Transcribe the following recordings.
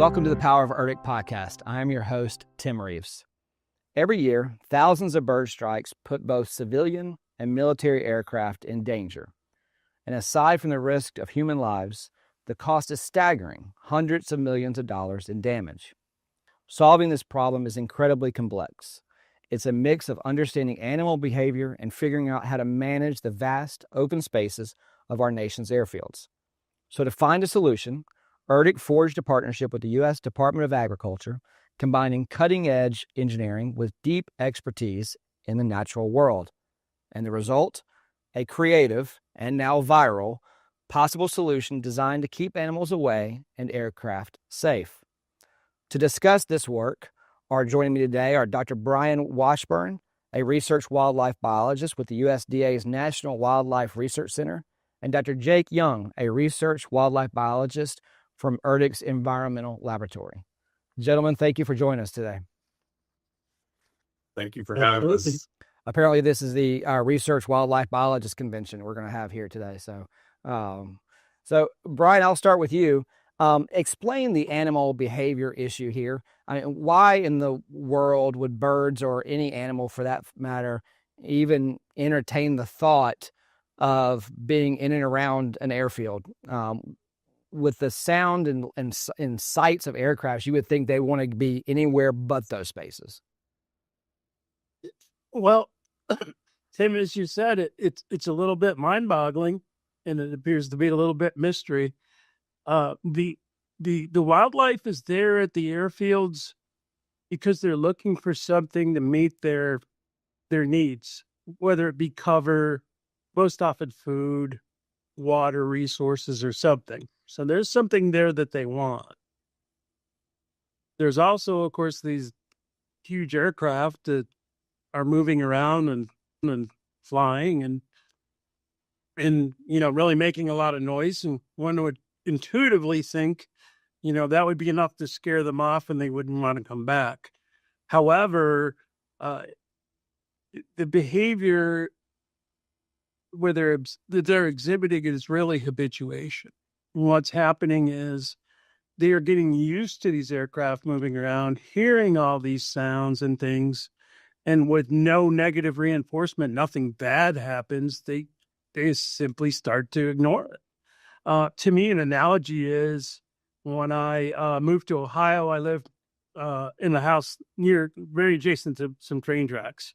Welcome to the Power of ERDC podcast. I am your host, Tim Reeves. Every year, thousands of bird strikes put both civilian and military aircraft in danger. And aside from the risk of human lives, the cost is staggering, hundreds of millions of dollars in damage. Solving this problem is incredibly complex. It's a mix of understanding animal behavior and figuring out how to manage the vast open spaces of our nation's airfields. So to find a solution, ERDC forged a partnership with the U.S. Department of Agriculture, combining cutting-edge engineering with deep expertise in the natural world. And the result? A creative, and now viral, possible solution designed to keep animals away and aircraft safe. To discuss this work, joining me today are Dr. Brian Washburn, a research wildlife biologist with the USDA's National Wildlife Research Center, and Dr. Jake Jung, a research wildlife biologist from ERDC's Environmental Laboratory. Gentlemen, thank you for joining us today. Thank you for having us. Apparently, this is the Research Wildlife Biologist Convention we're going to have here today. So Brian, I'll start with you. Explain the animal behavior issue here. I mean, why in the world would birds, or any animal for that matter, even entertain the thought of being in and around an airfield? With the sound and sights of aircrafts, you would think they want to be anywhere but those spaces. Well, Tim, as you said, it's a little bit mind-boggling, and it appears to be a little bit mystery. The wildlife is there at the airfields because they're looking for something to meet their needs, whether it be cover, most often food, water resources, or something. So there's something there that they want. There's also, of course, these huge aircraft that are moving around and flying and really making a lot of noise. And one would intuitively think, that would be enough to scare them off and they wouldn't want to come back. However, the behavior where they're exhibiting is really habituation. What's happening is they are getting used to these aircraft moving around, hearing all these sounds and things, and with no negative reinforcement, nothing bad happens. They simply start to ignore it. To me, an analogy is when I moved to Ohio, I lived in a house very adjacent to some train tracks.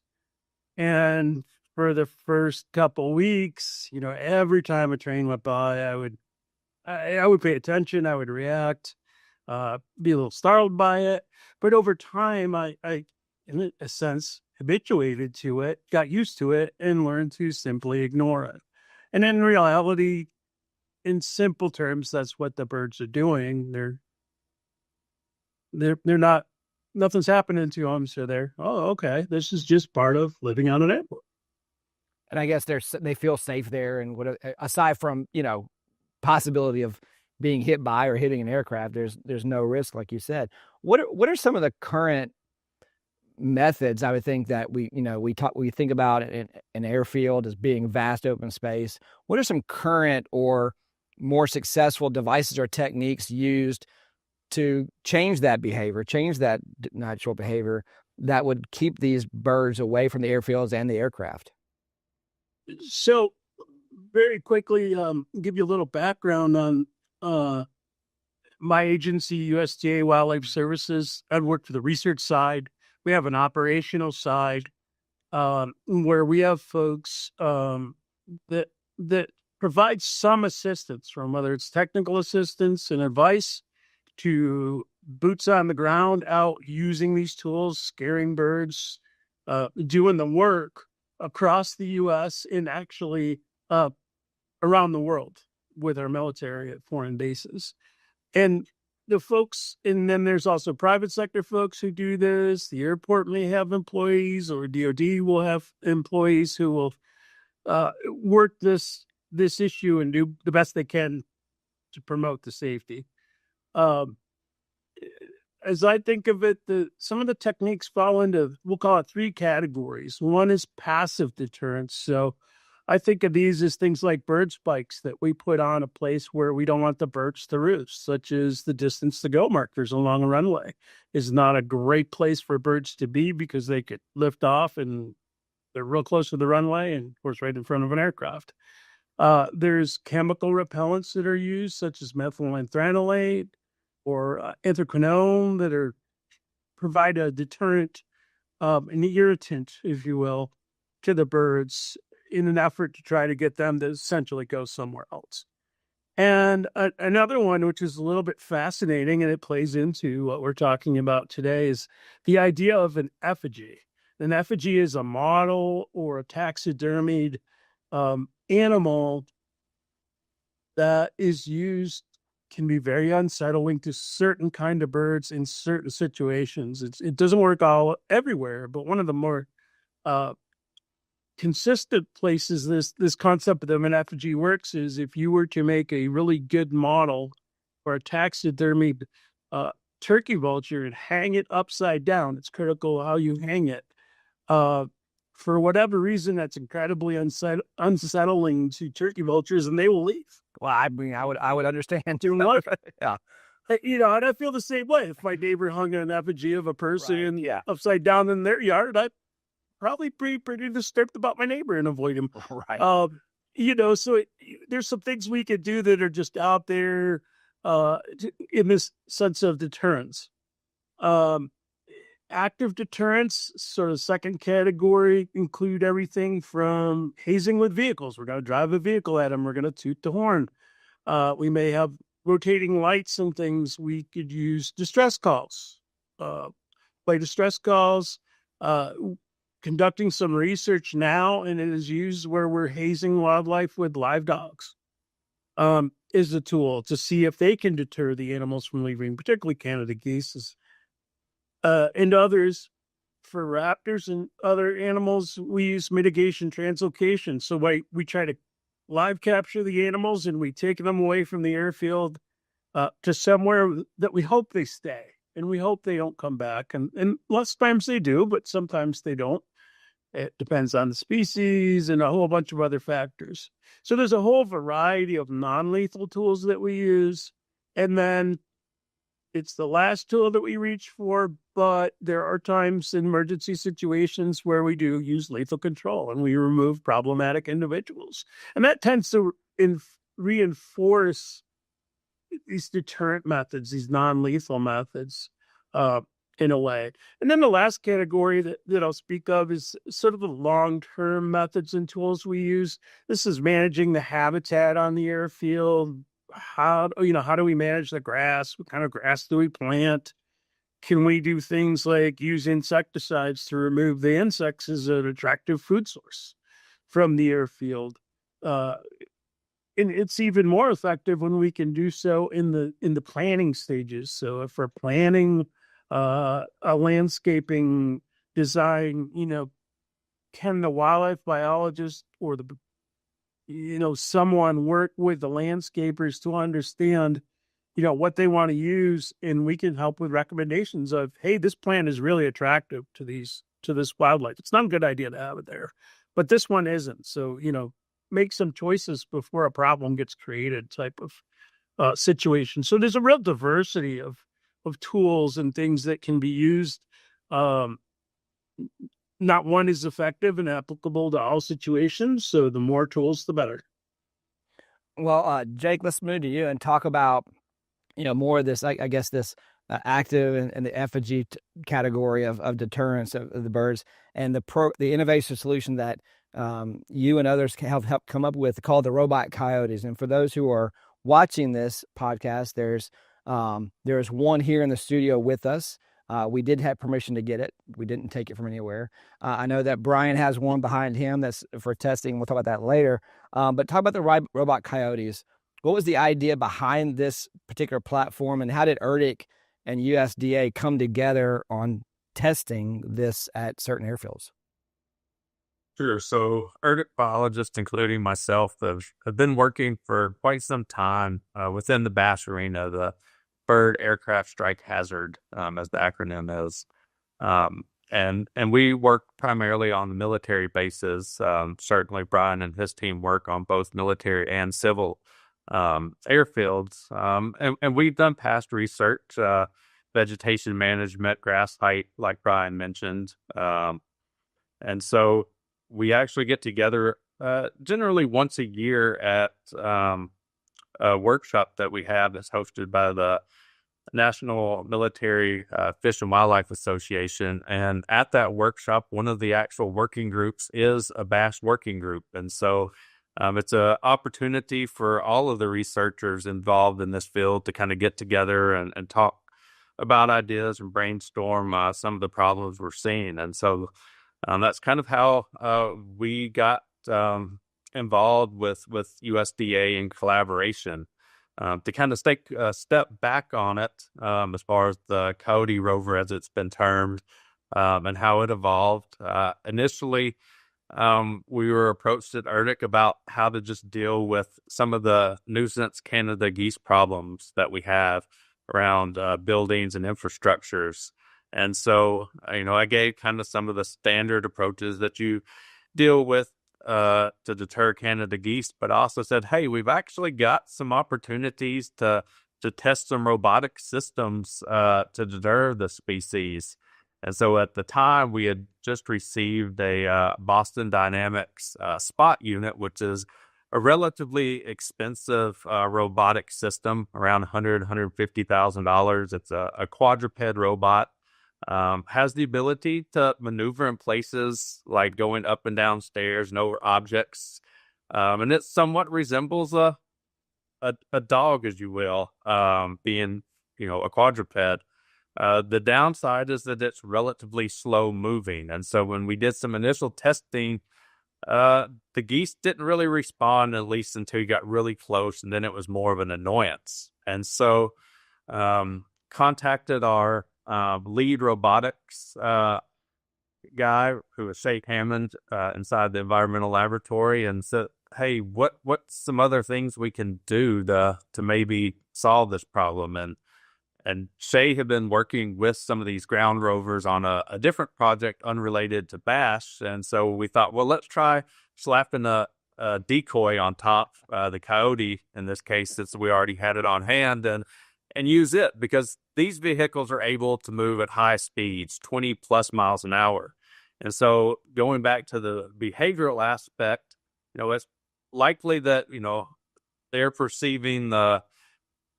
And for the first couple weeks, every time a train went by, I would pay attention. I would react, be a little startled by it. But over time, I, in a sense, habituated to it, got used to it, and learned to simply ignore it. And in reality, in simple terms, that's what the birds are doing. They're not, nothing's happening to them. So okay, this is just part of living on an airport. And I guess they feel safe there. And aside from, possibility of being hit by or hitting an aircraft, there's no risk, like you said. What are some of the current methods? I would think that we think about an airfield as being vast open space. What are some current or more successful devices or techniques used to change that behavior, change that natural behavior that would keep these birds away from the airfields and the aircraft? So very quickly, give you a little background on my agency, USDA Wildlife Services. I work for the research side. We have an operational side where we have folks that provide some assistance, from whether it's technical assistance and advice to boots on the ground out using these tools, scaring birds, doing the work across the U.S. and actually around the world with our military at foreign bases. And the folks, and then there's also private sector folks who do this. The airport may have employees, or DOD will have employees who will work this issue and do the best they can to promote the safety. As I think of it, some of the techniques fall into, we'll call it 3 categories. One is passive deterrence. So I think of these as things like bird spikes that we put on a place where we don't want the birds to roost, such as the distance to go markers along a runway is not a great place for birds to be because they could lift off and they're real close to the runway and, of course, right in front of an aircraft. There's chemical repellents that are used, such as methylantranolate or anthraquinone, that provide a deterrent, an irritant, if you will, to the birds in an effort to try to get them to essentially go somewhere else. And another one, which is a little bit fascinating, and it plays into what we're talking about today, is the idea of an effigy. An effigy is a model or a taxidermied animal that is used, can be very unsettling to certain kind of birds in certain situations. It doesn't work everywhere, but one of the more consistent places this concept of an effigy works is if you were to make a really good model or a taxidermy turkey vulture and hang it upside down. It's critical how you hang it. For whatever reason, that's incredibly unsettling to turkey vultures, and they will leave. Well, I mean, I would understand too. Yeah. And I feel the same way. If my neighbor hung an effigy of a person upside down in their yard, I'd probably be pretty disturbed about my neighbor and avoid him. Right. So there's some things we could do that are just out there in this sense of deterrence. Active deterrence, sort of second category, include everything from hazing with vehicles. We're going to drive a vehicle at them. We're going to toot the horn. We may have rotating lights and things. We could use distress calls. By distress calls, conducting some research now, and it is used where we're hazing wildlife with live dogs, is a tool to see if they can deter the animals from leaving, particularly Canada geese. And others, for raptors and other animals, we use mitigation translocation. So we try to live capture the animals and we take them away from the airfield to somewhere that we hope they stay. And we hope they don't come back. And lots of times they do, but sometimes they don't. It depends on the species and a whole bunch of other factors. So there's a whole variety of non-lethal tools that we use. And then it's the last tool that we reach for, but there are times in emergency situations where we do use lethal control and we remove problematic individuals. And that tends to reinforce these deterrent methods, these non-lethal methods, in a way. And then the last category that I'll speak of is sort of the long-term methods and tools we use. This is managing the habitat on the airfield. How do we manage the grass? What kind of grass do we plant? Can we do things like use insecticides to remove the insects as an attractive food source from the airfield? And it's even more effective when we can do so in the planning stages. So if we're planning a landscaping design, can the wildlife biologist or someone work with the landscapers to understand, what they want to use, and we can help with recommendations of, hey, this plant is really attractive to this wildlife. It's not a good idea to have it there, but this one isn't. So, make some choices before a problem gets created type of situation. So there's a real diversity of tools and things that can be used. Not one is effective and applicable to all situations. So the more tools, the better. Well, Jake, let's move to you and talk about, more of this, I guess, this active and the effigy category of deterrence of the birds, and the innovation solution that you and others have helped come up with called the robot coyotes. And for those who are watching this podcast, there's one here in the studio with us. We did have permission to get it. We didn't take it from anywhere. I know that Brian has one behind him that's for testing. We'll talk about that later. But talk about the robot coyotes. What was the idea behind this particular platform, and how did ERDC and USDA come together on testing this at certain airfields? Sure. So ERDC biologists, including myself, have been working for quite some time within the BASH arena, the Bird Aircraft Strike Hazard, as the acronym is. And we work primarily on the military bases. Certainly, Brian and his team work on both military and civil airfields. And we've done past research, vegetation management, grass height, like Brian mentioned. And so we actually get together generally once a year at a workshop that we have that's hosted by the National Military Fish and Wildlife Association. And at that workshop, one of the actual working groups is a bass working group. And so it's an opportunity for all of the researchers involved in this field to kind of get together and talk about ideas and brainstorm some of the problems we're seeing. And so that's kind of how we got involved with USDA in collaboration. To kind of take a step back on it, as far as the Coyote rover, as it's been termed, and how it evolved. Initially, we were approached at ERDC about how to just deal with some of the nuisance Canada geese problems that we have around buildings and infrastructures. And so, I gave kind of some of the standard approaches that you deal with to deter Canada geese, but also said, hey, we've actually got some opportunities to test some robotic systems to deter the species. And so at the time, we had just received a Boston Dynamics spot unit, which is a relatively expensive robotic system, around $150,000. It's a quadruped robot. Has the ability to maneuver in places like going up and down stairs and over objects. And it somewhat resembles a dog, as you will, being, a quadruped. The downside is that it's relatively slow moving. And so when we did some initial testing, the geese didn't really respond, at least until you got really close. And then it was more of an annoyance. And so contacted our lead robotics guy, who was Shake Hammond, inside the environmental laboratory, and said, hey, what's some other things we can do to maybe solve this problem? And Shay had been working with some of these ground rovers on a different project unrelated to bass. And so we thought, well, let's try slapping a decoy on top, the Coyote in this case, since we already had it on hand, and use it, because these vehicles are able to move at high speeds, 20 plus miles an hour. And so going back to the behavioral aspect, it's likely that, they're perceiving the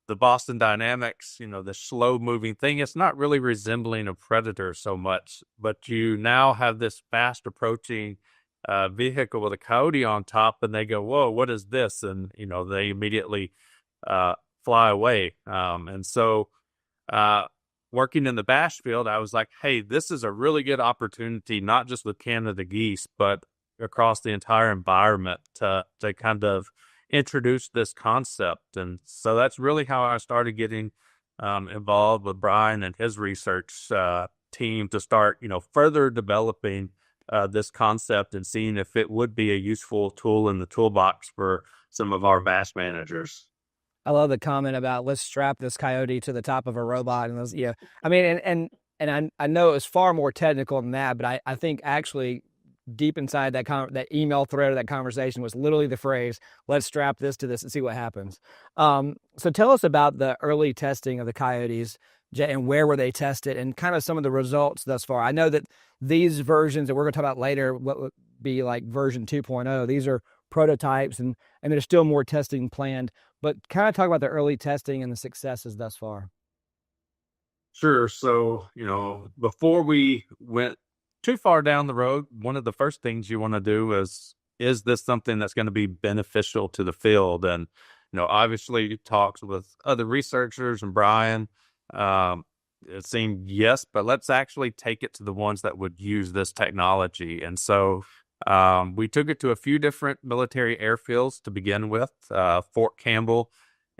Boston Dynamics, the slow moving thing. It's not really resembling a predator so much, but you now have this fast approaching vehicle with a Coyote on top, and they go, whoa, what is this? And, they immediately fly away. And so working in the bass field, I was like, hey, this is a really good opportunity, not just with Canada geese, but across the entire environment to kind of introduce this concept. And so that's really how I started getting involved with Brian and his research team to start, further developing this concept and seeing if it would be a useful tool in the toolbox for some of our bass managers. I love the comment about let's strap this Coyote to the top of a robot. And those, I mean, and I know it's far more technical than that, but I think actually deep inside that email thread of that conversation was literally the phrase, let's strap this to this and see what happens. So tell us about the early testing of the Coyotes, and where were they tested, and kind of some of the results thus far. I know that these versions that we're going to talk about later, what would be like version 2.0, these are prototypes, and there's still more testing planned, but kind of talk about the early testing and the successes thus far. Sure. So, before we went too far down the road, one of the first things you want to do is this something that's going to be beneficial to the field? And, obviously talks with other researchers and Brian, it seemed yes, but let's actually take it to the ones that would use this technology. And so we took it to a few different military airfields to begin with, Fort Campbell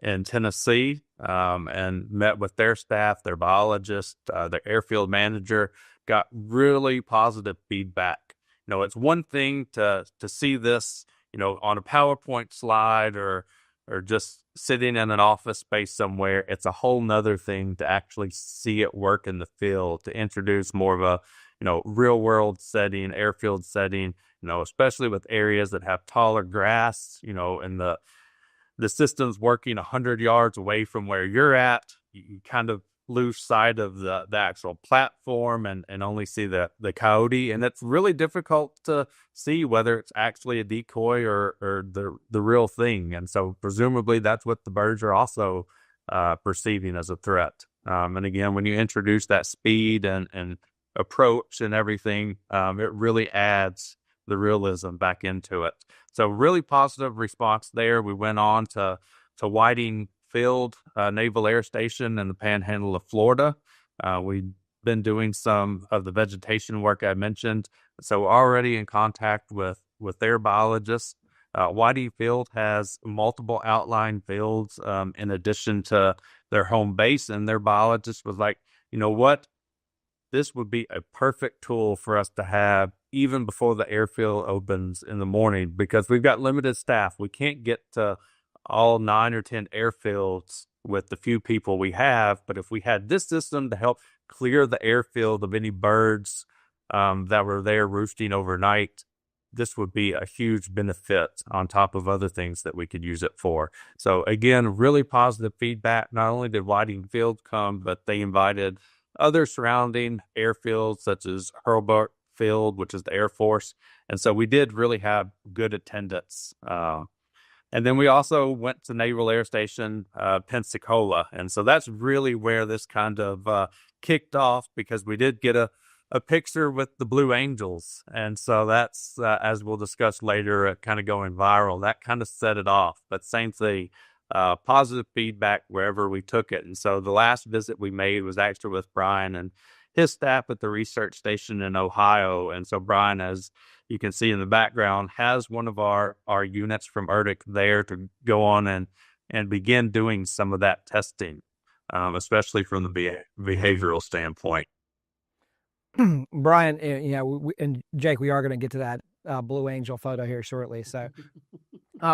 in Tennessee, and met with their staff, their biologist, their airfield manager, got really positive feedback. It's one thing to see this, on a PowerPoint slide or just sitting in an office space somewhere. It's a whole nother thing to actually see it work in the field, to introduce more of real world setting, airfield setting, especially with areas that have taller grass, and the system's working 100 yards away from where you're at, you kind of lose sight of the actual platform and only see the coyote. And it's really difficult to see whether it's actually a decoy or the real thing. And so presumably that's what the birds are also perceiving as a threat. And again, when you introduce that speed and approach and everything, it really adds the realism back into it. So really positive response there. We went on to Whiting Field Naval Air Station in the Panhandle of Florida. We've been doing some of the vegetation work I mentioned, so already in contact with their biologists. Whiting Field has multiple outlying fields in addition to their home base, and their biologist was like, you know what? This would be a perfect tool for us to have even before the airfield opens in the morning, because we've got limited staff. We can't get to all 9 or 10 airfields with the few people we have. But if we had this system to help clear the airfield of any birds that were there roosting overnight, this would be a huge benefit on top of other things that we could use it for. So again, really positive feedback. Not only did Whiting Field come, but they invited other surrounding airfields such as Hurlburt Field, which is the Air Force. And so we did really have good attendance. And then we also went to Naval Air Station, Pensacola. And so that's really where this kind of kicked off, because we did get a picture with the Blue Angels. And so that's, as we'll discuss later, kind of going viral. That kind of set it off. But same thing, positive feedback wherever we took it. And so the last visit we made was actually with Brian and his staff at the research station in Ohio. And so Brian, as you can see in the background, has one of our units from ERDC there to go on and begin doing some of that testing, especially from the behavioral standpoint. Brian, and Jake, we are going to get to that Blue Angel photo here shortly. So,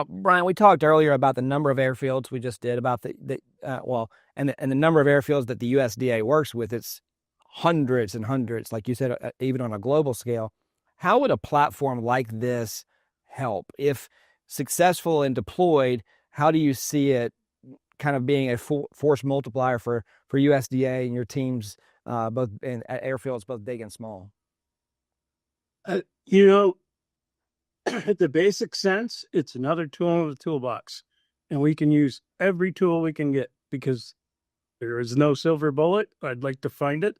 Brian, we talked earlier about the number of airfields we just did, about the number of airfields that the USDA works with. It's hundreds and hundreds, like you said, even on a global scale. How would a platform like this help? If successful and deployed, how do you see it kind of being a force multiplier for USDA and your teams, both in at airfields, both big and small? At the basic sense, it's another tool in the toolbox, and we can use every tool we can get, because there is no silver bullet. I'd like to find it,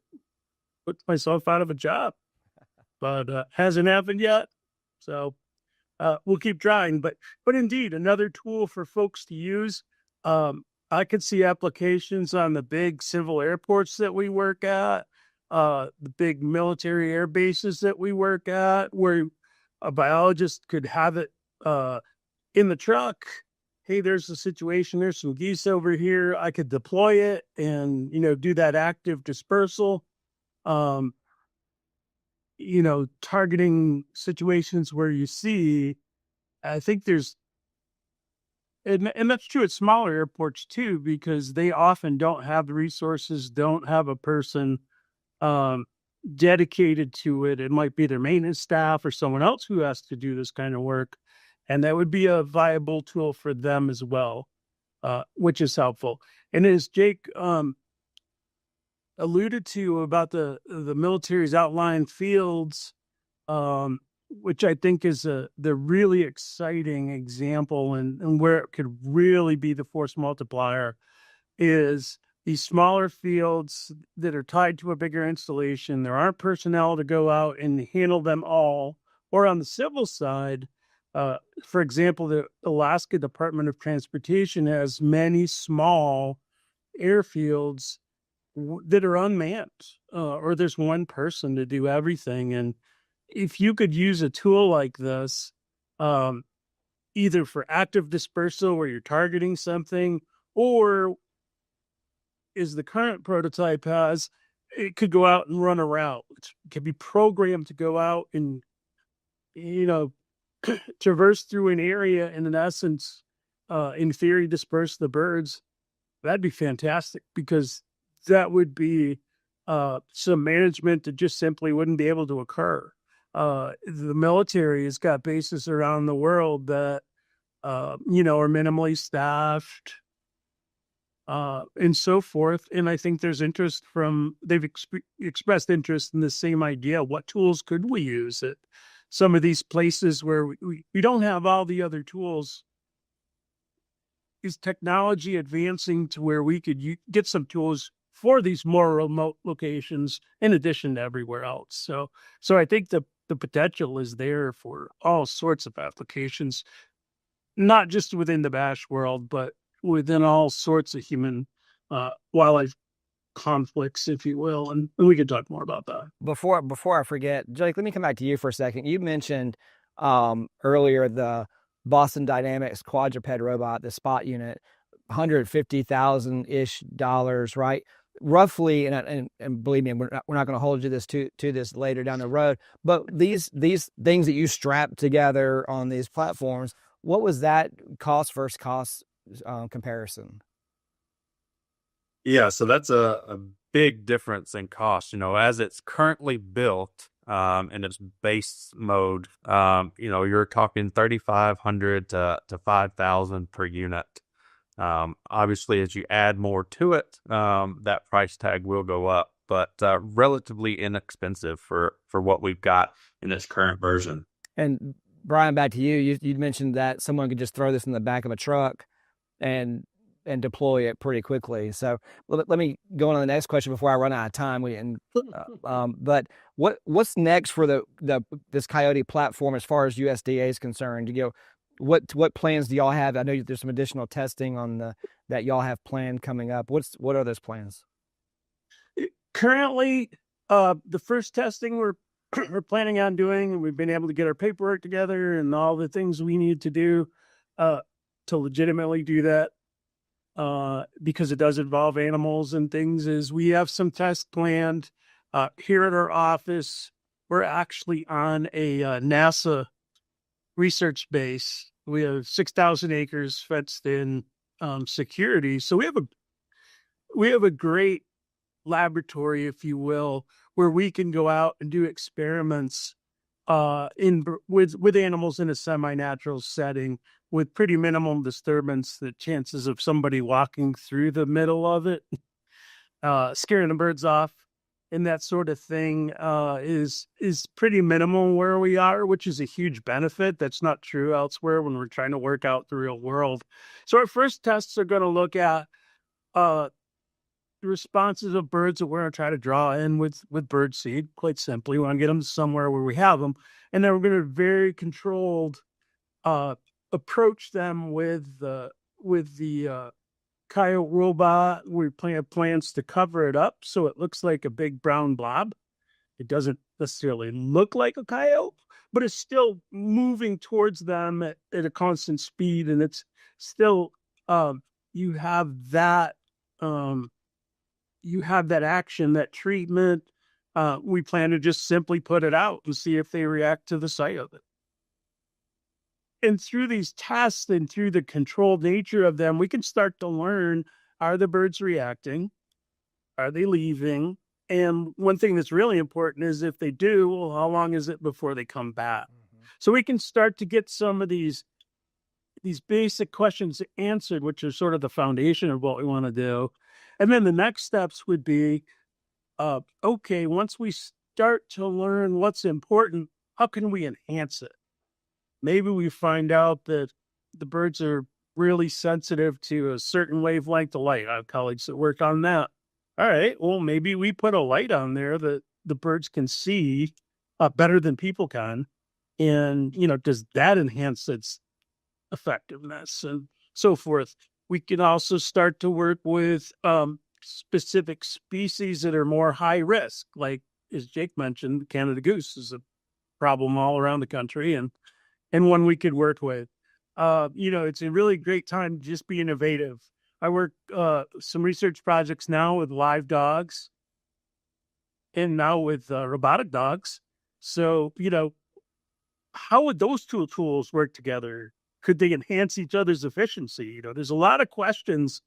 put myself out of a job, but hasn't happened yet. So we'll keep trying. But indeed, another tool for folks to use. I could see applications on the big civil airports that we work at, the big military air bases that we work at, where a biologist could have it in the truck. Hey, there's a situation. There's some geese over here. I could deploy it and, do that active dispersal. Targeting situations where you see, I think there's, and that's true at smaller airports too, because they often don't have the resources, don't have a person dedicated to it. It might be their maintenance staff or someone else who has to do this kind of work. And that would be a viable tool for them as well, which is helpful. And as Jake alluded to about the military's outlying fields, which I think is the really exciting example and where it could really be the force multiplier, is these smaller fields that are tied to a bigger installation. There aren't personnel to go out and handle them all. Or on the civil side, for example, the Alaska Department of Transportation has many small airfields that are unmanned, or there's one person to do everything. And if you could use a tool like this, either for active dispersal where you're targeting something, or is the current prototype has, it could go out and run a route. It could be programmed to go out and, traverse through an area and in essence, in theory, disperse the birds. That'd be fantastic, because that would be some management that just simply wouldn't be able to occur. The military has got bases around the world that, are minimally staffed, and so forth. And I think there's interest they've expressed interest in the same idea. What tools could we use at some of these places where we don't have all the other tools? Is technology advancing to where we could get some tools for these more remote locations in addition to everywhere else? So I think the potential is there for all sorts of applications, not just within the bash world, but within all sorts of human wildlife conflicts, if you will. And we could talk more about that. Before I forget, Jake, let me come back to you for a second. You mentioned earlier the Boston Dynamics quadruped robot, the Spot unit, $150,000-ish, right? Roughly, and believe me, we're not going to hold you to this later down the road. But these things that you strap together on these platforms, what was that cost versus cost comparison? Yeah, so that's a big difference in cost. As it's currently built in its base mode, you're talking $3,500 to $5,000 per unit. Obviously, as you add more to it, that price tag will go up, but relatively inexpensive for what we've got in its current version. And Brian, back to you. You mentioned that someone could just throw this in the back of a truck and deploy it pretty quickly. So let me go on to the next question before I run out of time. But what's next for this Coyote platform as far as USDA is concerned? What plans do y'all have? I know there's some additional testing that y'all have planned coming up. What are those plans? Currently, the first testing we're planning on doing, and we've been able to get our paperwork together and all the things we need to do to legitimately do that, because it does involve animals and things, is we have some tests planned here at our office. We're actually on a NASA research base. We have 6,000 acres fenced in, security. So we have a great laboratory, if you will, where we can go out and do experiments with animals in a semi-natural setting with pretty minimal disturbance. The chances of somebody walking through the middle of it, scaring the birds off and that sort of thing is pretty minimal where we are, which is a huge benefit. That's not true elsewhere when we're trying to work out the real world. So our first tests are going to look at the responses of birds that we're going to try to draw in with bird seed. Quite simply, we want to get them somewhere where we have them, and then we're going to very controlled approach them with the coyote robot. We have plans to cover it up so it looks like a big brown blob. It doesn't necessarily look like a coyote, but it's still moving towards them at a constant speed, and it's still you have that action, that treatment. We plan to just simply put it out and see if they react to the sight of it. And through these tests and through the controlled nature of them, we can start to learn, are the birds reacting? Are they leaving? And one thing that's really important is if they do, well, how long is it before they come back? Mm-hmm. So we can start to get some of these basic questions answered, which are sort of the foundation of what we want to do. And then the next steps would be, okay, once we start to learn what's important, how can we enhance it? Maybe we find out that the birds are really sensitive to a certain wavelength of light. I have colleagues that work on that. All right, well, maybe we put a light on there that the birds can see better than people can. And, does that enhance its effectiveness and so forth? We can also start to work with specific species that are more high risk. Like, as Jake mentioned, the Canada goose is a problem all around the country and one we could work with. It's a really great time to just be innovative. I work some research projects now with live dogs and now with robotic dogs. So, how would those two tools work together? Could they enhance each other's efficiency? There's a lot of questions,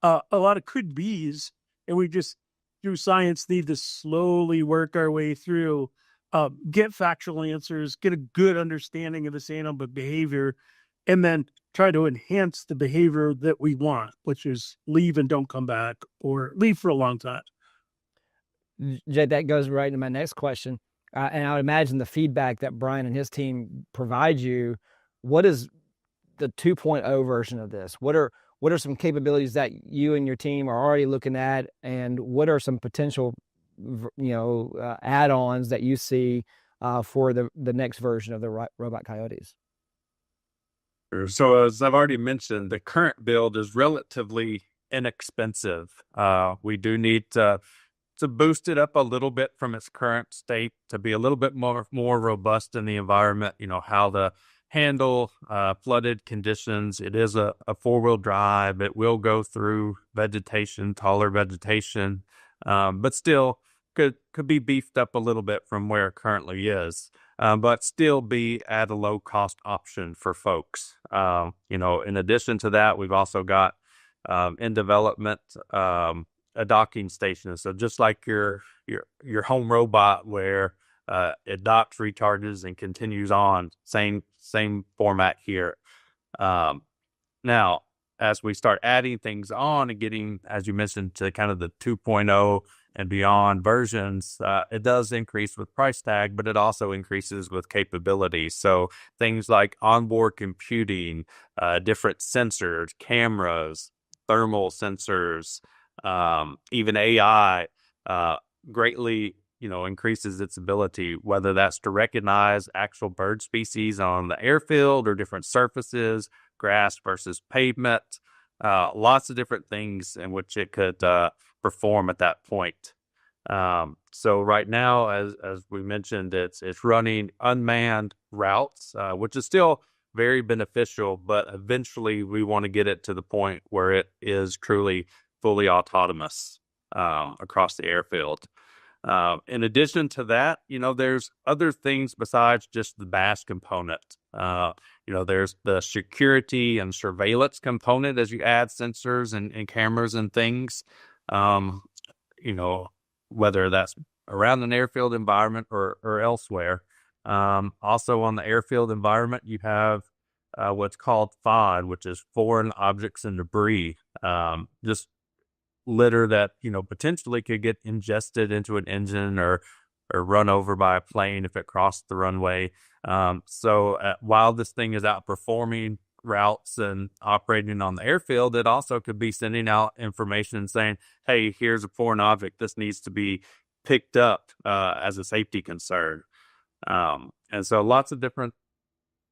a lot of could-be's, and we just through science, need to slowly work our way through, get factual answers, get a good understanding of this animal behavior, and then try to enhance the behavior that we want, which is leave and don't come back, or leave for a long time. Jay, that goes right into my next question. And I would imagine the feedback that Brian and his team provide you, what is the 2.0 version of this? What are some capabilities that you and your team are already looking at, and what are some potential, add-ons that you see for the next version of the robot coyotes? So as I've already mentioned, the current build is relatively inexpensive. We do need to boost it up a little bit from its current state to be a little bit more robust in the environment, how to handle flooded conditions. It is a four-wheel drive. It will go through vegetation, taller vegetation, but still could be beefed up a little bit from where it currently is, but still be at a low-cost option for folks. In addition to that, we've also got in development a docking station. So just like your home robot, where it docks, recharges, and continues on, same format here. Now, as we start adding things on and getting, as you mentioned, to kind of the 2.0 and beyond versions, it does increase with price tag, but it also increases with capabilities. So things like onboard computing, different sensors, cameras, thermal sensors, even AI, greatly, increases its ability, whether that's to recognize actual bird species on the airfield or different surfaces, grass versus pavement, lots of different things in which it could perform at that point. So right now, as we mentioned, it's running unmanned routes, which is still very beneficial, but eventually we want to get it to the point where it is truly fully autonomous across the airfield. In addition to that, there's other things besides just the BAS component. There's the security and surveillance component as you add sensors and cameras and things, whether that's around an airfield environment or elsewhere. Also on the airfield environment, you have what's called FOD, which is foreign objects and debris, just litter that, potentially could get ingested into an engine or run over by a plane if it crossed the runway. So while this thing is outperforming routes and operating on the airfield, it also could be sending out information saying, hey, here's a foreign object. This needs to be picked up as a safety concern. And so lots of different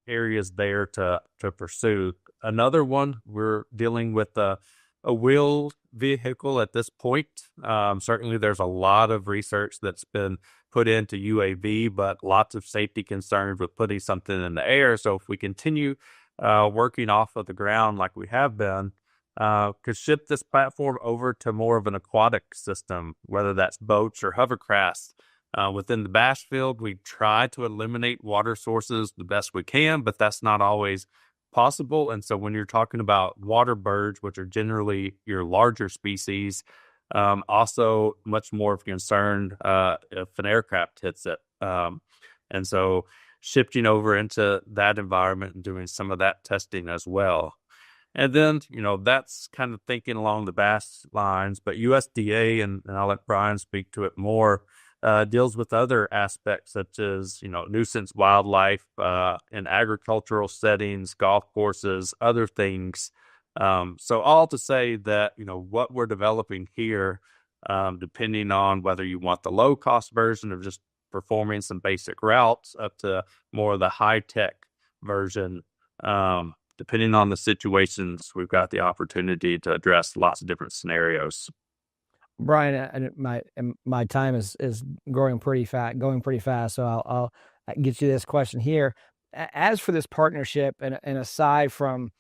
areas there to pursue. Another one, we're dealing with a wheeled vehicle at this point. Certainly there's a lot of research that's been put into UAV, but lots of safety concerns with putting something in the air. So if we continue working off of the ground like we have been, could ship this platform over to more of an aquatic system, whether that's boats or hovercrafts. Within the bash field, we try to eliminate water sources the best we can, but that's not always possible. And so when you're talking about water birds, which are generally your larger species, also much more of a concern if an aircraft hits it. And so shifting over into that environment and doing some of that testing as well. And then, that's kind of thinking along the bass lines, but USDA, and I'll let Brian speak to it more, deals with other aspects such as, nuisance wildlife in agricultural settings, golf courses, other things. So all to say that, what we're developing here, depending on whether you want the low cost version of just performing some basic routes up to more of the high tech version, depending on the situations, we've got the opportunity to address lots of different scenarios. Brian, my time is going pretty fast, so I'll get you this question here. As for this partnership, and aside from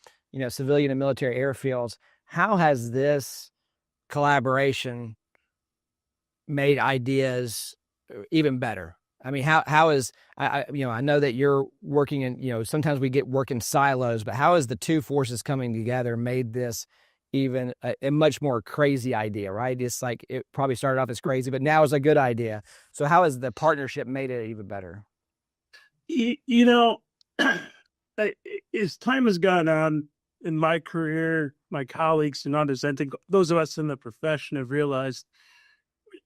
civilian and military airfields, how has this collaboration made ideas even better? I mean, how is I know that you're working in sometimes we work in silos, but how has the two forces coming together made this even a much more crazy idea, right? It's like it probably started off as crazy, but now it's a good idea. So how has the partnership made it even better? You know, as time has gone on in my career, my colleagues and others, I think those of us in the profession have realized,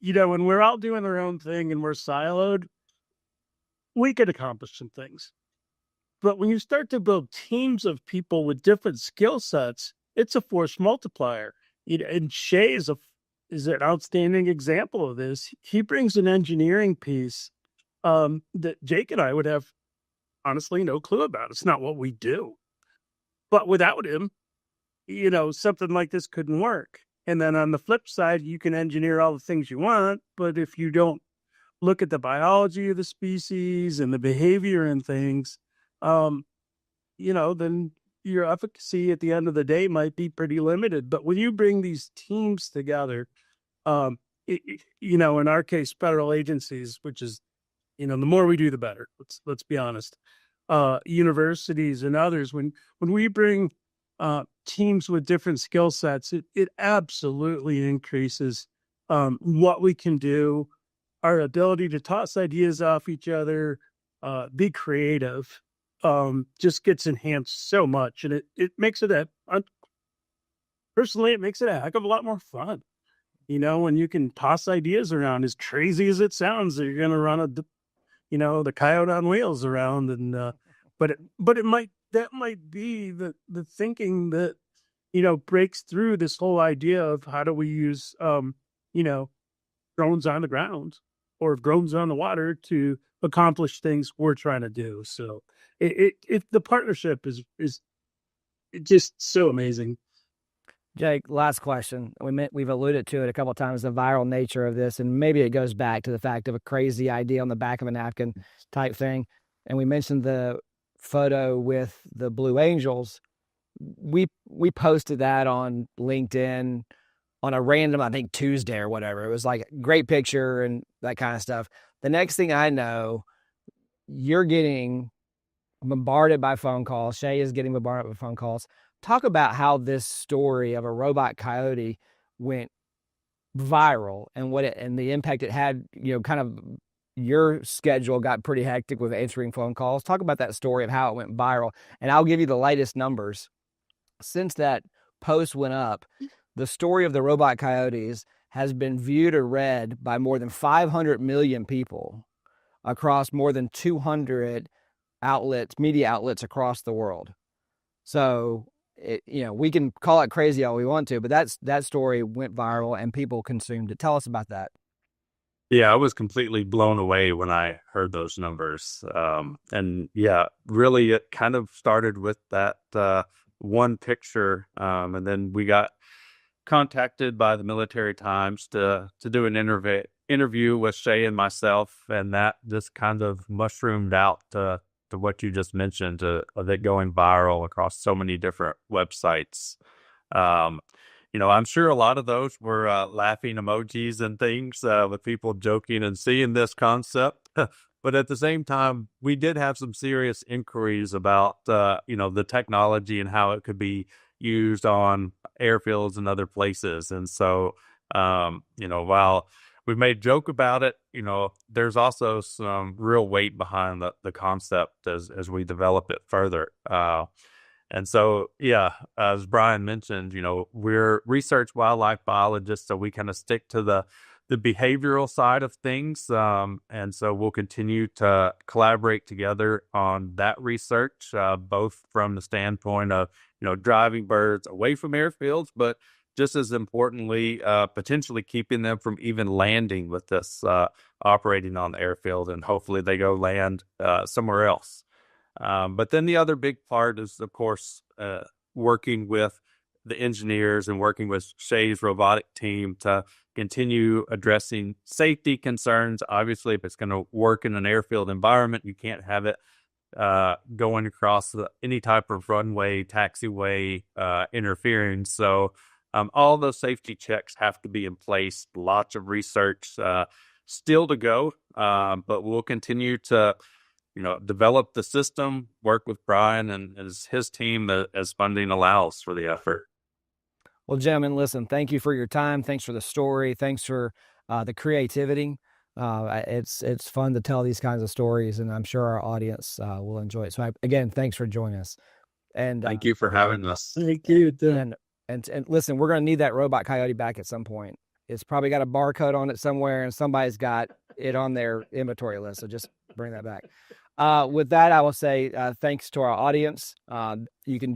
when we're all doing our own thing and we're siloed, we could accomplish some things. But when you start to build teams of people with different skill sets, it's a force multiplier. And Shay is an outstanding example of this. He brings an engineering piece that Jake and I would have honestly no clue about. It's not what we do. But without him, something like this couldn't work. And then on the flip side, you can engineer all the things you want, but if you don't look at the biology of the species and the behavior and things, then your efficacy at the end of the day might be pretty limited. But when you bring these teams together, in our case, federal agencies, which is, the more we do, the better. Let's be honest. Universities and others, when we bring teams with different skill sets, it absolutely increases what we can do, our ability to toss ideas off each other, be creative, just gets enhanced so much. And it makes it personally, it makes it a heck of a lot more fun. When you can toss ideas around, as crazy as it sounds, that you're going to run the coyote on wheels around. And, but that might be the thinking that, breaks through this whole idea of how do we use, drones on the ground or drones on the water to accomplish things we're trying to do. So the partnership is just so amazing. Jake, last question. We've alluded to it a couple of times, the viral nature of this, and maybe it goes back to the fact of a crazy idea on the back of a napkin type thing. And we mentioned the photo with the Blue Angels. We posted that on LinkedIn on a random, I think Tuesday or whatever. It was like a great picture and that kind of stuff. The next thing I know, you're getting bombarded by phone calls. Shay is getting bombarded by phone calls. Talk about how this story of a robot coyote went viral and the impact it had, kind of your schedule got pretty hectic with answering phone calls. Talk about that story of how it went viral. And I'll give you the latest numbers. Since that post went up, the story of the robot coyotes has been viewed or read by more than 500 million people across more than 200 media outlets across the world. So, we can call it crazy all we want to, but that story went viral and people consumed it. Tell us about that. Yeah, I was completely blown away when I heard those numbers. And yeah, really it kind of started with that one picture. And then we got contacted by the Military Times to do an interview with Shay and myself. And that just kind of mushroomed out to what you just mentioned, of it going viral across so many different websites. I'm sure a lot of those were laughing emojis and things with people joking and seeing this concept. But at the same time, we did have some serious inquiries about, the technology and how it could be used on airfields and other places. And so, while we made joke about it, there's also some real weight behind the concept as we develop it further. And so, yeah, as Brian mentioned, we're research wildlife biologists, so we kind of stick to the behavioral side of things. And so we'll continue to collaborate together on that research, both from the standpoint of, driving birds away from airfields, but just as importantly, potentially keeping them from even landing with this operating on the airfield, and hopefully they go land somewhere else. But then the other big part is, of course, working with the engineers and working with Shay's robotic team to continue addressing safety concerns. Obviously, if it's going to work in an airfield environment, you can't have it going across any type of runway, taxiway, interfering. So all those safety checks have to be in place. Lots of research still to go, but we'll continue to develop the system, work with Brian and his team as funding allows for the effort. Well, gentlemen, listen, thank you for your time. Thanks for the story. Thanks for the creativity. It's fun to tell these kinds of stories, and I'm sure our audience will enjoy it. So, again, thanks for joining us. And Thank you for having us. Thank you. and listen, we're going to need that robot coyote back at some point. It's probably got a barcode on it somewhere, and somebody's got it on their inventory list. So just bring that back. With that, I will say thanks to our audience. You can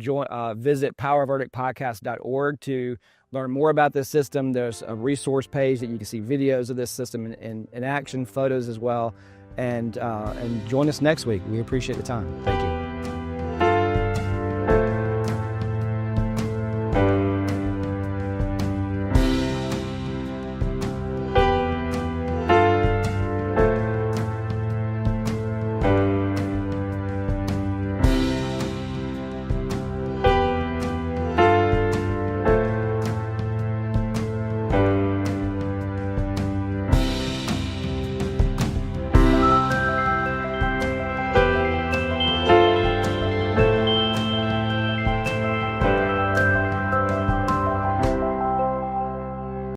visit powerofverdictpodcast.org to learn more about this system. There's a resource page that you can see videos of this system in action, photos as well. And join us next week. We appreciate the time. Thank you.